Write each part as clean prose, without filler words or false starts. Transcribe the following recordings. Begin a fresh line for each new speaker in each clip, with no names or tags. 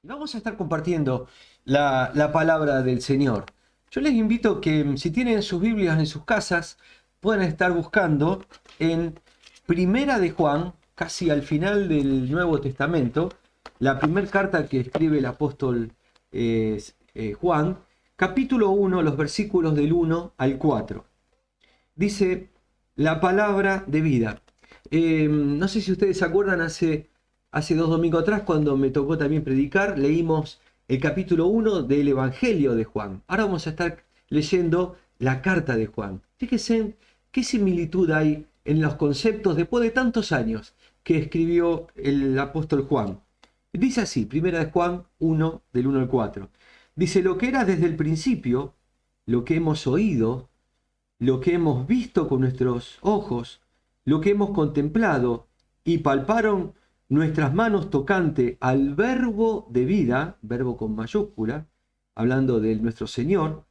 Vamos a estar compartiendo la palabra del Señor. Yo les invito que si tienen sus Biblias en sus casas, puedan estar buscando en Primera de Juan, casi al final del Nuevo Testamento, la primera carta que escribe el apóstol Juan, capítulo 1, los versículos del 1 al 4. Dice la palabra de vida. No sé si ustedes se acuerdan, hace 2 domingos atrás, cuando me tocó también predicar, leímos el capítulo 1 del Evangelio de Juan. Ahora vamos a estar leyendo la carta de Juan. Fíjense qué similitud hay en los conceptos después de tantos años que escribió el apóstol Juan. Dice así, primera de Juan 1, del 1 al 4. Dice, lo que era desde el principio, lo que hemos oído, lo que hemos visto con nuestros ojos, lo que hemos contemplado y palparon nuestras manos tocante al verbo de vida, verbo con mayúscula, hablando de nuestro Señor,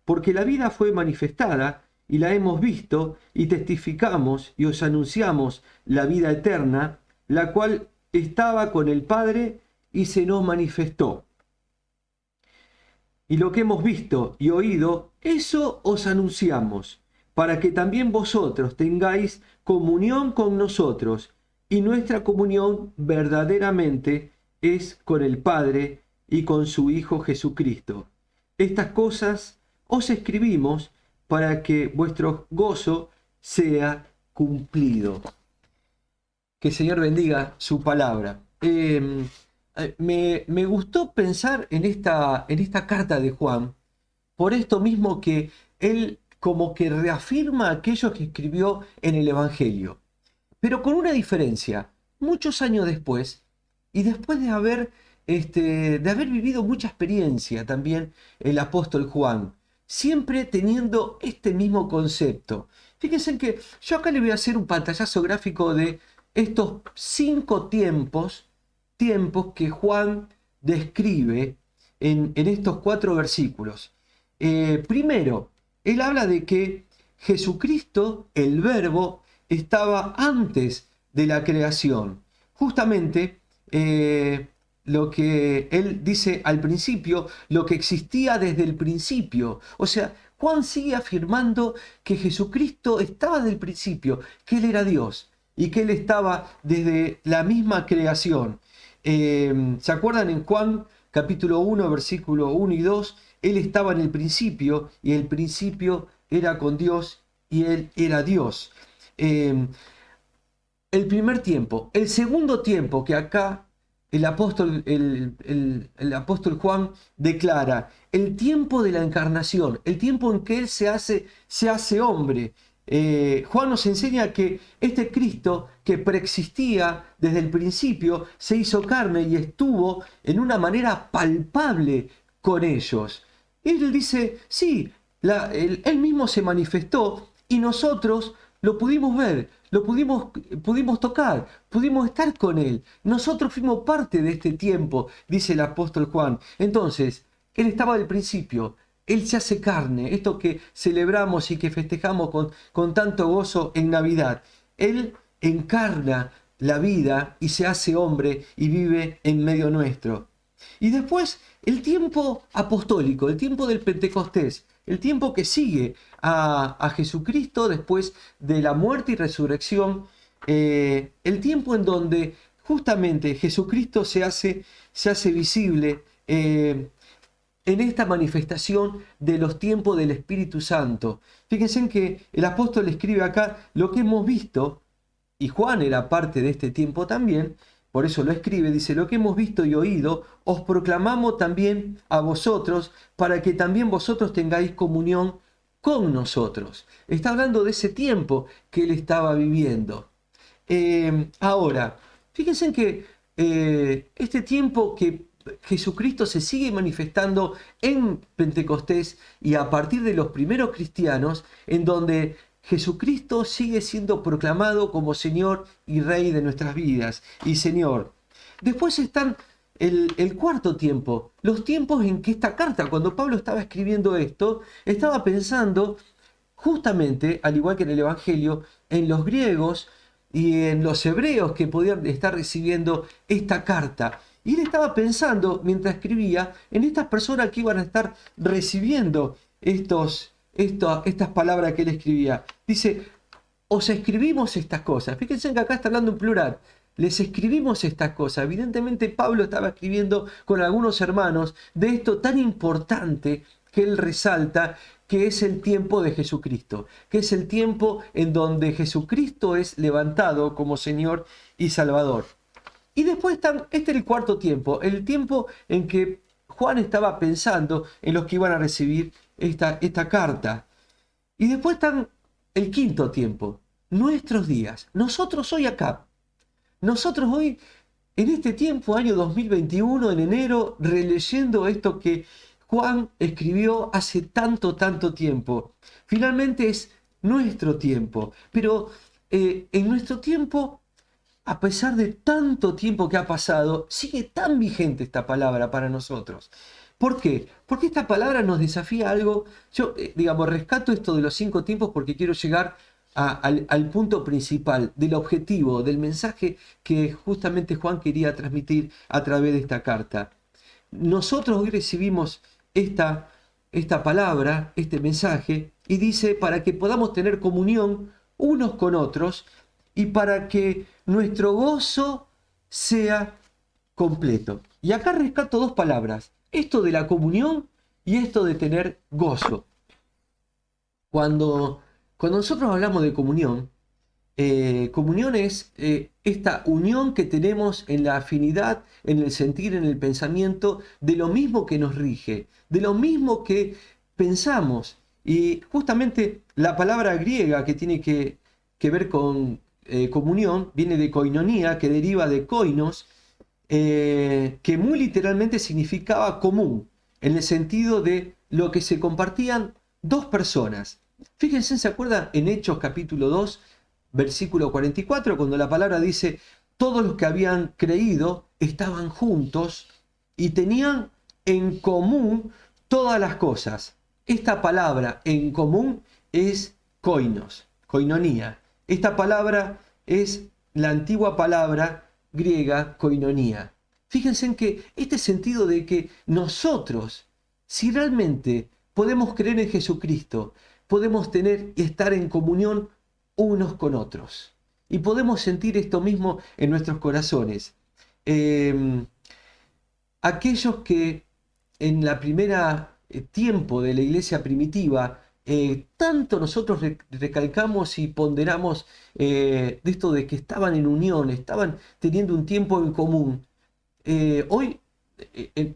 porque la vida fue manifestada y la hemos visto y testificamos y os anunciamos la vida eterna, la cual estaba con el Padre y se nos manifestó. Y lo que hemos visto y oído, eso os anunciamos, para que también vosotros tengáis comunión con nosotros, y nuestra comunión verdaderamente es con el Padre y con su Hijo Jesucristo. Estas cosas os escribimos para que vuestro gozo sea cumplido. Que el Señor bendiga su palabra. Me gustó pensar en esta carta de Juan, por esto mismo que él como que reafirma aquello que escribió en el Evangelio, pero con una diferencia. Muchos años después, y después de haber vivido mucha experiencia también el apóstol Juan, siempre teniendo este mismo concepto. Fíjense que yo acá le voy a hacer un pantallazo gráfico de estos 5 tiempos que Juan describe en estos 4 versículos. Primero, él habla de que Jesucristo, el Verbo, estaba antes de la creación. Justamente lo que él dice al principio, lo que existía desde el principio. O sea, Juan sigue afirmando que Jesucristo estaba desde el principio, que Él era Dios y que Él estaba desde la misma creación. ¿Se acuerdan en Juan capítulo 1, versículo 1 y 2? Él estaba en el principio y el principio era con Dios y Él era Dios. Eh, el primer tiempo. El segundo tiempo que acá el apóstol Juan declara, el tiempo de la encarnación, el tiempo en que Él se hace hombre. Juan nos enseña que este Cristo que preexistía desde el principio se hizo carne y estuvo en una manera palpable con ellos. Él dice, sí, él mismo se manifestó y nosotros lo pudimos ver, pudimos tocar, pudimos estar con Él. Nosotros fuimos parte de este tiempo, dice el apóstol Juan. Entonces, Él estaba del principio, Él se hace carne, esto que celebramos y que festejamos con tanto gozo en Navidad. Él encarna la vida y se hace hombre y vive en medio nuestro. Y después el tiempo apostólico, el tiempo del Pentecostés, el tiempo que sigue a Jesucristo después de la muerte y resurrección, el tiempo en donde justamente Jesucristo se hace visible en esta manifestación de los tiempos del Espíritu Santo. Fíjense en que el apóstol escribe acá lo que hemos visto, y Juan era parte de este tiempo también. Por eso lo escribe, dice, lo que hemos visto y oído, os proclamamos también a vosotros, para que también vosotros tengáis comunión con nosotros. Está hablando de ese tiempo que él estaba viviendo. Ahora, fíjense que este tiempo que Jesucristo se sigue manifestando en Pentecostés y a partir de los primeros cristianos, en donde Jesucristo sigue siendo proclamado como Señor y Rey de nuestras vidas y Señor. Después están el cuarto tiempo, los tiempos en que esta carta, cuando Pablo estaba escribiendo esto, estaba pensando justamente, al igual que en el Evangelio, en los griegos y en los hebreos que podían estar recibiendo esta carta. Y él estaba pensando, mientras escribía, en estas personas que iban a estar recibiendo estas palabras que él escribía. Dice, os escribimos estas cosas. Fíjense que acá está hablando en plural. Les escribimos estas cosas. Evidentemente Pablo estaba escribiendo con algunos hermanos de esto tan importante que él resalta, que es el tiempo de Jesucristo, que es el tiempo en donde Jesucristo es levantado como Señor y Salvador. Y después este es el cuarto tiempo, el tiempo en que Juan estaba pensando en los que iban a recibir esta carta. Y después están el quinto tiempo, nuestros días. Nosotros hoy acá, nosotros hoy, en este tiempo, año 2021, en enero, releyendo esto que Juan escribió hace tanto tiempo. Finalmente es nuestro tiempo. Pero en nuestro tiempo, a pesar de tanto tiempo que ha pasado, sigue tan vigente esta palabra para nosotros. ¿Por qué? Porque esta palabra nos desafía algo. Yo, digamos, rescato esto de los 5 tiempos porque quiero llegar al punto principal, del objetivo, del mensaje que justamente Juan quería transmitir a través de esta carta. Nosotros hoy recibimos esta palabra, este mensaje, y dice para que podamos tener comunión unos con otros y para que nuestro gozo sea completo. Y acá rescato 2 palabras, esto de la comunión y esto de tener gozo. Cuando nosotros hablamos de comunión, comunión es esta unión que tenemos en la afinidad, en el sentir, en el pensamiento, de lo mismo que nos rige, de lo mismo que pensamos. Y justamente la palabra griega que tiene que ver con comunión viene de koinonía, que deriva de koinos, que muy literalmente significaba común, en el sentido de lo que se compartían 2 personas. Fíjense, ¿se acuerdan en Hechos capítulo 2, versículo 44, cuando la palabra dice, todos los que habían creído estaban juntos y tenían en común todas las cosas? Esta palabra en común es koinos, koinonía. Esta palabra es la antigua palabra griega koinonía. Fíjense en que este sentido de que nosotros, si realmente podemos creer en Jesucristo, podemos tener y estar en comunión unos con otros. Y podemos sentir esto mismo en nuestros corazones. Aquellos que en la primera tiempo de la iglesia primitiva, tanto nosotros recalcamos y ponderamos de esto de que estaban en unión, estaban teniendo un tiempo en común. Hoy,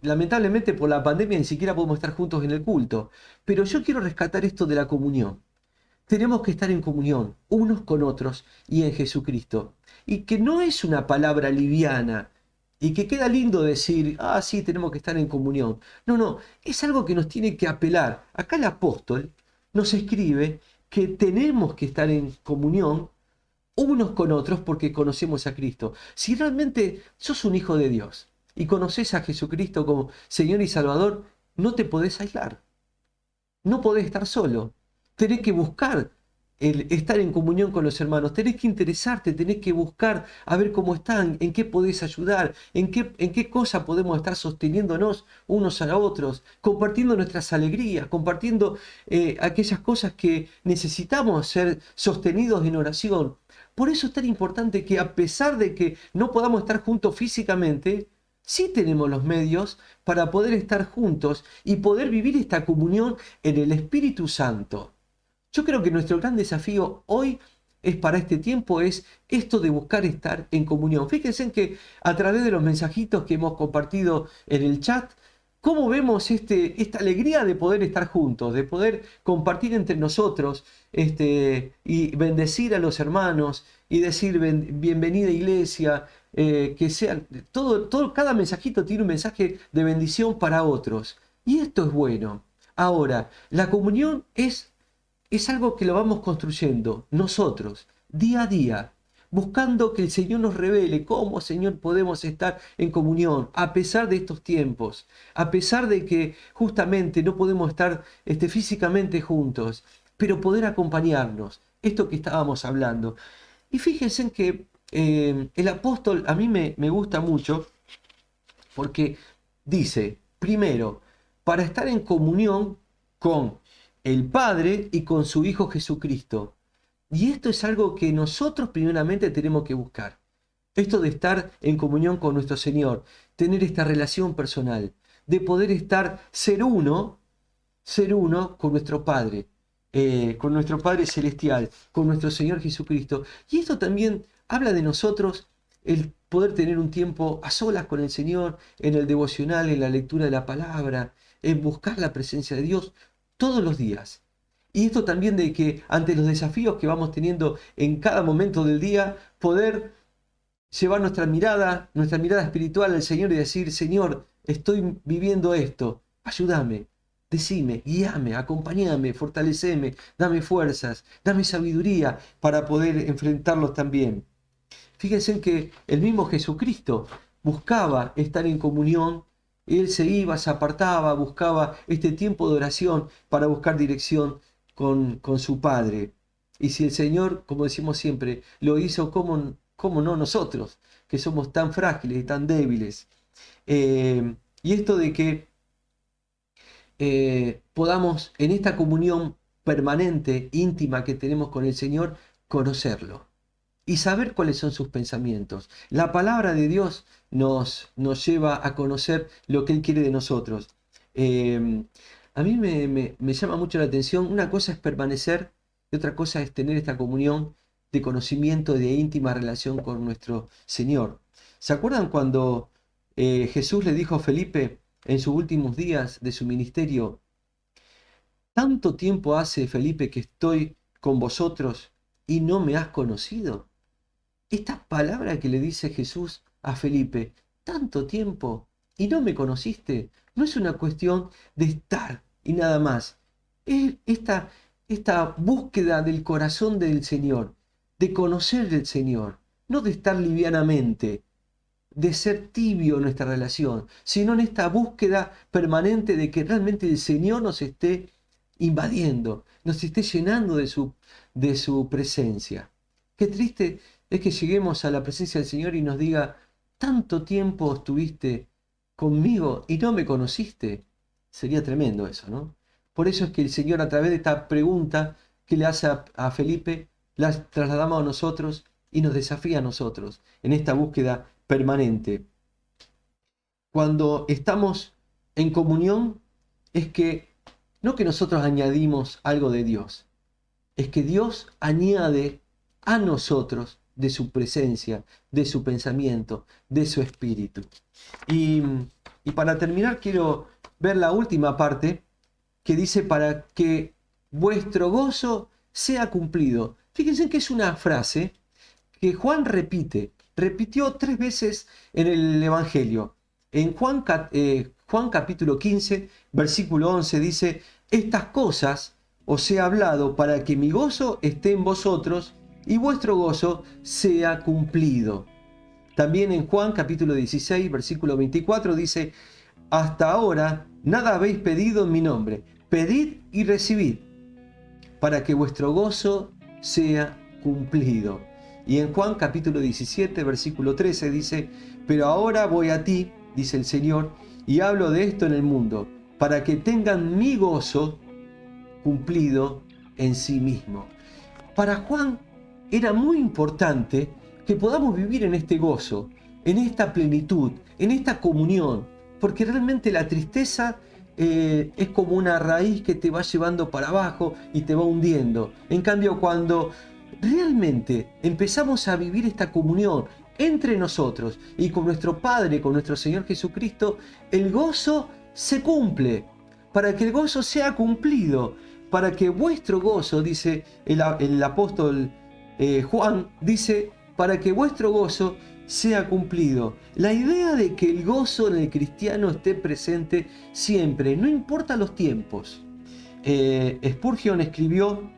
lamentablemente por la pandemia, ni siquiera podemos estar juntos en el culto, pero yo quiero rescatar esto de la comunión. Tenemos que estar en comunión unos con otros y en Jesucristo. Y que no es una palabra liviana y que queda lindo decir, sí, tenemos que estar en comunión. No, es algo que nos tiene que apelar. Acá el apóstol nos escribe que tenemos que estar en comunión unos con otros porque conocemos a Cristo. Si realmente sos un hijo de Dios y conoces a Jesucristo como Señor y Salvador, no te podés aislar. No podés estar solo. Tenés que buscar el estar en comunión con los hermanos. Tenés que interesarte, tenés que buscar a ver cómo están, en qué podés ayudar, en qué cosa podemos estar sosteniéndonos unos a otros, compartiendo nuestras alegrías, compartiendo aquellas cosas que necesitamos ser sostenidos en oración. Por eso es tan importante que a pesar de que no podamos estar juntos físicamente, sí tenemos los medios para poder estar juntos y poder vivir esta comunión en el Espíritu Santo. Yo creo que nuestro gran desafío hoy es para este tiempo es esto de buscar estar en comunión. Fíjense en que a través de los mensajitos que hemos compartido en el chat, cómo vemos esta alegría de poder estar juntos, de poder compartir entre nosotros y bendecir a los hermanos y decir bienvenida iglesia, que sea cada mensajito tiene un mensaje de bendición para otros. Y esto es bueno. Ahora, la comunión es algo que lo vamos construyendo nosotros, día a día, buscando que el Señor nos revele cómo, Señor, podemos estar en comunión, a pesar de estos tiempos, a pesar de que justamente no podemos estar físicamente juntos, pero poder acompañarnos, esto que estábamos hablando. Y fíjense en que el apóstol, a mí me gusta mucho, Porque dice, primero, para estar en comunión con el Padre y con su Hijo Jesucristo. Y esto es algo que nosotros primeramente tenemos que buscar. Esto de estar en comunión con nuestro Señor, tener esta relación personal, de poder ser uno con nuestro Padre Celestial, con nuestro Señor Jesucristo. Y esto también habla de nosotros, el poder tener un tiempo a solas con el Señor, en el devocional, en la lectura de la palabra, en buscar la presencia de Dios todos los días. Y esto también de que ante los desafíos que vamos teniendo en cada momento del día, poder llevar nuestra mirada espiritual al Señor y decir, Señor, estoy viviendo esto, ayúdame, decime, guíame, acompáñame, fortaleceme, dame fuerzas, dame sabiduría para poder enfrentarlos también. Fíjense que el mismo Jesucristo buscaba estar en comunión, él se iba, se apartaba, buscaba este tiempo de oración para buscar dirección con su Padre. Y si el Señor, como decimos siempre, lo hizo, ¿cómo no nosotros, que somos tan frágiles y tan débiles? Y esto de que podamos en esta comunión permanente, íntima que tenemos con el Señor, conocerlo y saber cuáles son sus pensamientos. La palabra de Dios nos lleva a conocer lo que Él quiere de nosotros. A mí me llama mucho la atención, una cosa es permanecer y otra cosa es tener esta comunión de conocimiento, de íntima relación con nuestro Señor. ¿Se acuerdan cuando Jesús le dijo a Felipe en sus últimos días de su ministerio, tanto tiempo hace, Felipe, que estoy con vosotros y no me has conocido? Esta palabra que le dice Jesús a Felipe, tanto tiempo y no me conociste, no es una cuestión de estar y nada más. Es esta búsqueda del corazón del Señor, de conocer del Señor, no de estar livianamente, de ser tibio en nuestra relación, sino en esta búsqueda permanente de que realmente el Señor nos esté invadiendo, nos esté llenando de su presencia. Qué triste es que lleguemos a la presencia del Señor y nos diga, tanto tiempo estuviste conmigo y no me conociste. Sería tremendo eso, ¿no? Por eso es que el Señor, a través de esta pregunta que le hace a Felipe, la trasladamos a nosotros y nos desafía a nosotros en esta búsqueda permanente. Cuando estamos en comunión, es que no que nosotros añadimos algo de Dios, es que Dios añade a nosotros de su presencia, de su pensamiento, de su espíritu. Y para terminar quiero ver la última parte que dice para que vuestro gozo sea cumplido. Fíjense que es una frase que Juan repitió 3 veces en el Evangelio. En Juan capítulo 15, versículo 11 dice, estas cosas os he hablado para que mi gozo esté en vosotros y vuestro gozo sea cumplido. También en Juan capítulo 16, versículo 24 dice, hasta ahora nada habéis pedido en mi nombre, pedid y recibid, para que vuestro gozo sea cumplido. Y en Juan capítulo 17, versículo 13 dice, pero ahora voy a ti, dice el Señor, y hablo de esto en el mundo, para que tengan mi gozo cumplido en sí mismo. Para Juan era muy importante que podamos vivir en este gozo, en esta plenitud, en esta comunión, porque realmente la tristeza es como una raíz que te va llevando para abajo y te va hundiendo. En cambio, cuando realmente empezamos a vivir esta comunión entre nosotros y con nuestro Padre, con nuestro Señor Jesucristo, el gozo se cumple. Para que el gozo sea cumplido, para que vuestro gozo, dice el apóstol Juan, dice, para que vuestro gozo sea cumplido. La idea de que el gozo en el cristiano esté presente siempre, no importa los tiempos. Spurgeon escribió,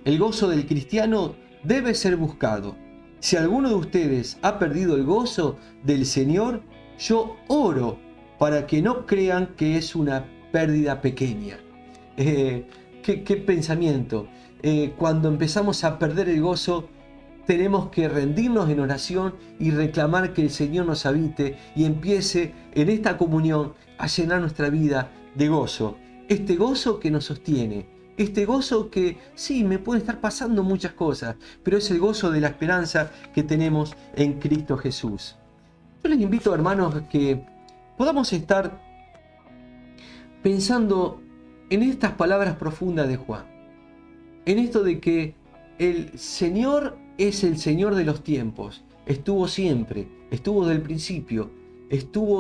el gozo del cristiano debe ser buscado. Si alguno de ustedes ha perdido el gozo del Señor, yo oro para que no crean que es una pérdida pequeña. ¿Qué pensamiento? Cuando empezamos a perder el gozo, tenemos que rendirnos en oración y reclamar que el Señor nos habite y empiece en esta comunión a llenar nuestra vida de gozo. Este gozo que nos sostiene, este gozo que sí, me pueden estar pasando muchas cosas, pero es el gozo de la esperanza que tenemos en Cristo Jesús. Yo les invito, hermanos, que podamos estar pensando en estas palabras profundas de Juan, en esto de que el Señor es el Señor de los tiempos, estuvo siempre, estuvo desde el principio,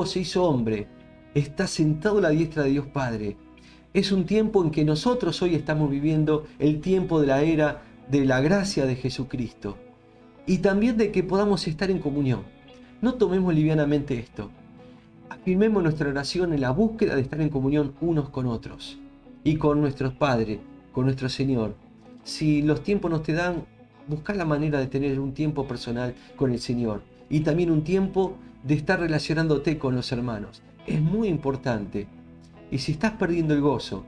se hizo hombre, está sentado a la diestra de Dios Padre. Es un tiempo en que nosotros hoy estamos viviendo el tiempo de la era de la gracia de Jesucristo y también de que podamos estar en comunión. No tomemos livianamente esto. Afirmemos nuestra oración en la búsqueda de estar en comunión unos con otros y con nuestro Padre, con nuestro Señor. Si los tiempos nos te dan, busca la manera de tener un tiempo personal con el Señor y también un tiempo de estar relacionándote con los hermanos. Es muy importante. Y si estás perdiendo el gozo,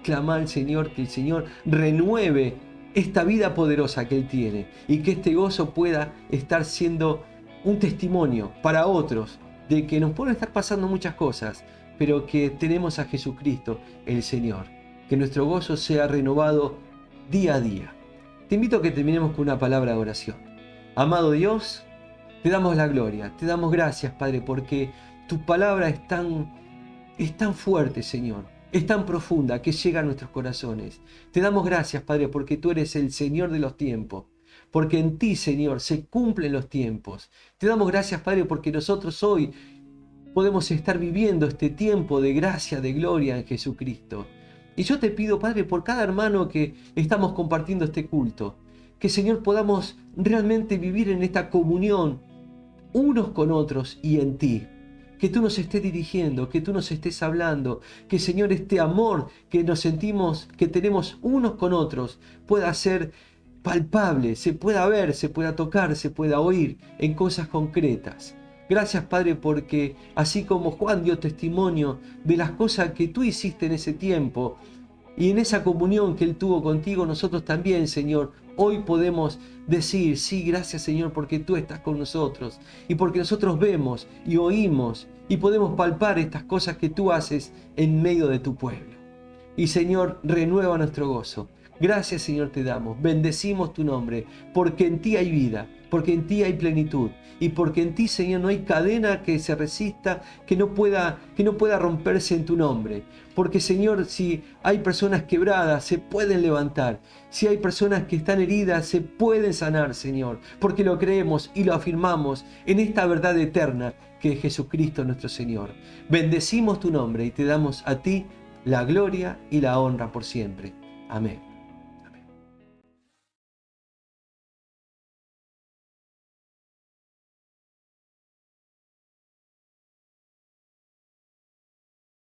clama al Señor que el Señor renueve esta vida poderosa que Él tiene y que este gozo pueda estar siendo un testimonio para otros de que nos pueden estar pasando muchas cosas, pero que tenemos a Jesucristo, el Señor. Que nuestro gozo sea renovado día a día. Te invito a que terminemos con una palabra de oración. Amado Dios, te damos la gloria, te damos gracias, Padre, porque tu palabra es tan fuerte, Señor, es tan profunda que llega a nuestros corazones. Te damos gracias, Padre, porque tú eres el Señor de los tiempos, porque en ti, Señor, se cumplen los tiempos. Te damos gracias, Padre, porque nosotros hoy podemos estar viviendo este tiempo de gracia, de gloria en Jesucristo. Y yo te pido, Padre, por cada hermano que estamos compartiendo este culto, que, Señor, podamos realmente vivir en esta comunión unos con otros y en ti. Que tú nos estés dirigiendo, que tú nos estés hablando, que, Señor, este amor que nos sentimos, que tenemos unos con otros, pueda ser palpable, se pueda ver, se pueda tocar, se pueda oír en cosas concretas. Gracias, Padre, porque así como Juan dio testimonio de las cosas que tú hiciste en ese tiempo y en esa comunión que Él tuvo contigo, nosotros también, Señor, hoy podemos decir, sí, gracias, Señor, porque tú estás con nosotros y porque nosotros vemos y oímos y podemos palpar estas cosas que tú haces en medio de tu pueblo. Y, Señor, renueva nuestro gozo. Gracias, Señor, te damos. Bendecimos tu nombre, porque en ti hay vida, porque en ti hay plenitud y porque en ti, Señor, no hay cadena que se resista, que no pueda romperse en tu nombre. Porque, Señor, si hay personas quebradas, se pueden levantar. Si hay personas que están heridas, se pueden sanar, Señor. Porque lo creemos y lo afirmamos en esta verdad eterna que es Jesucristo nuestro Señor. Bendecimos tu nombre y te damos a ti la gloria y la honra por siempre. Amén.